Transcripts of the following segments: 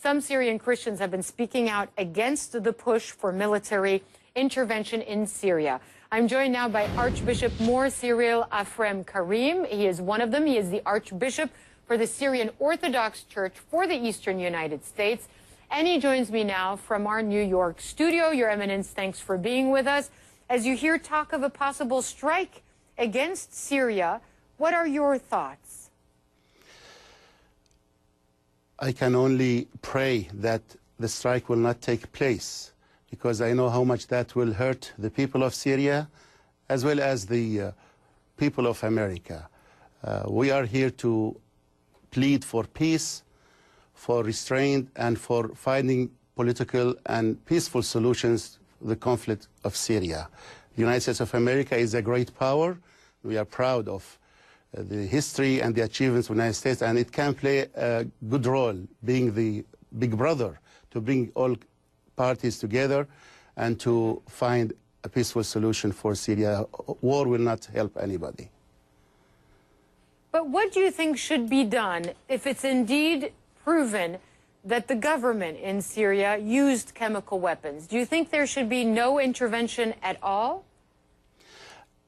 some Syrian Christians have been speaking out against the push for military intervention in Syria. I'm joined now by Archbishop Mor Cyril Afrem Karim. He is one of them. He is the Archbishop for the Syrian Orthodox Church for the Eastern United States. And he joins me now from our New York studio. Your Eminence, thanks for being with us. As you hear talk of a possible strike against Syria, what are your thoughts? I can only pray that the strike will not take place, because I know how much that will hurt the people of Syria as well as the people of America. We are here to plead for peace, for restraint, and for finding political and peaceful solutions to the conflict of Syria. The United States of America is a great power. We are proud of the history and the achievements of the United States, and it can play a good role being the big brother to bring all parties together and to find a peaceful solution for Syria. War will not help anybody. But what do you think should be done if it's indeed proven that the government in Syria used chemical weapons? Do you think there should be no intervention at all?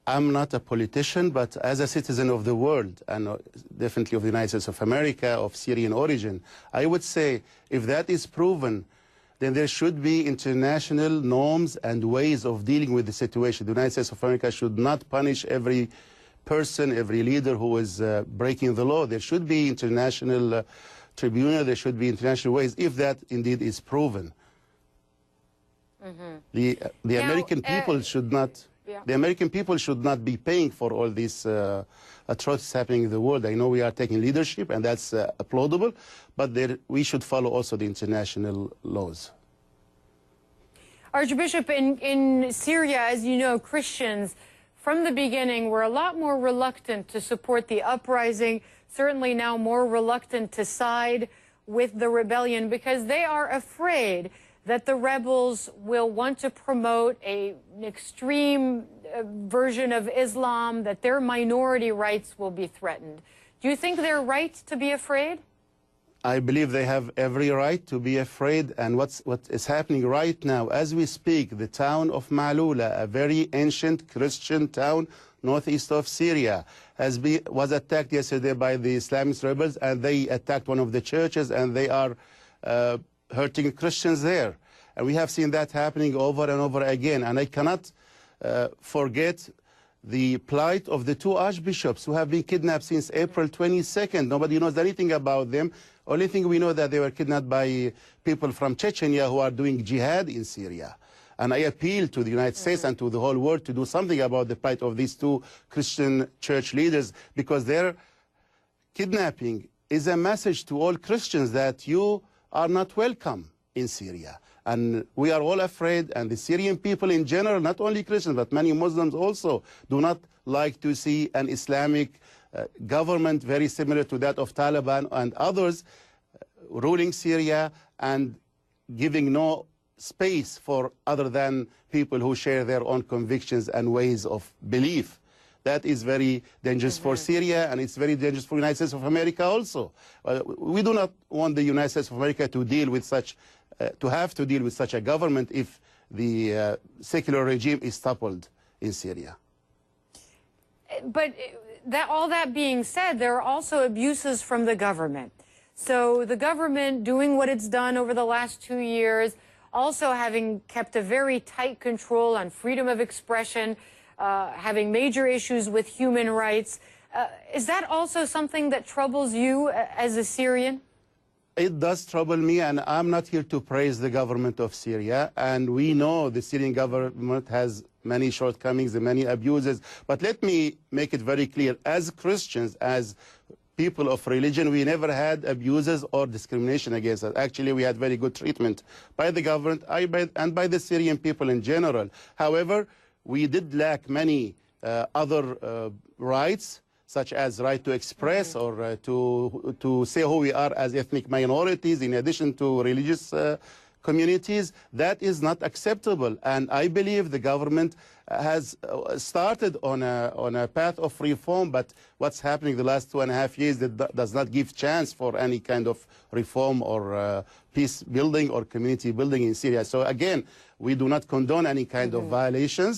I'm not a politician, but as a citizen of the world, and definitely of the United States of America, of Syrian origin, I would say if that is proven, then there should be international norms and ways of dealing with the situation. The United States of America should not punish every person, every leader who is breaking the law. There should be international tribunal, there should be international ways if that indeed is proven. The American people should not... The American people should not be paying for all these atrocities happening in the world. I know we are taking leadership, and that's applaudable, but we should follow also the international laws. Archbishop, in Syria, as you know, Christians from the beginning were a lot more reluctant to support the uprising, certainly now more reluctant to side with the rebellion, because they are afraid that the rebels will want to promote an extreme version of Islam, that their minority rights will be threatened. Do you think they're right to be afraid? I believe they have every right to be afraid, and what is happening right now, as we speak, the town of Ma'loula, a very ancient Christian town northeast of Syria, was attacked yesterday by the Islamist rebels, and they attacked one of the churches, and they are hurting Christians there. And we have seen that happening over and over again. And I cannot forget the plight of the two archbishops who have been kidnapped since April 22nd. Nobody knows anything about them. Only thing we know that they were kidnapped by people from Chechnya who are doing jihad in Syria. And I appeal to the United States and to the whole world to do something about the plight of these two Christian church leaders, because their kidnapping is a message to all Christians that you are not welcome in Syria. And we are all afraid, and the Syrian people in general, not only Christians, but many Muslims also, do not like to see an Islamic government very similar to that of Taliban and others ruling Syria and giving no space for other than people who share their own convictions and ways of belief. That is very dangerous for Syria, and it's very dangerous for the United States of America also. We do not want the United States of America to deal with such, to have to deal with such a government if the secular regime is toppled in Syria. But all that being said, there are also abuses from the government. So the government doing what it's done over the last 2 years, also having kept a very tight control on freedom of expression, having major issues with human rights. Is that also something that troubles you as a Syrian? It does trouble me, and I'm not here to praise the government of Syria. And we know the Syrian government has many shortcomings and many abuses. But let me make it very clear. As Christians, as people of religion, we never had abuses or discrimination against us. Actually, we had very good treatment by the government and by the Syrian people in general. However, we did lack many other rights, such as right to express or to say who we are as ethnic minorities, in addition to religious communities. That is not acceptable. And I believe the government has started on a path of reform, but what's happening the last 2.5 years that does not give chance for any kind of reform or peace building or community building in Syria. So again, we do not condone any kind of violations.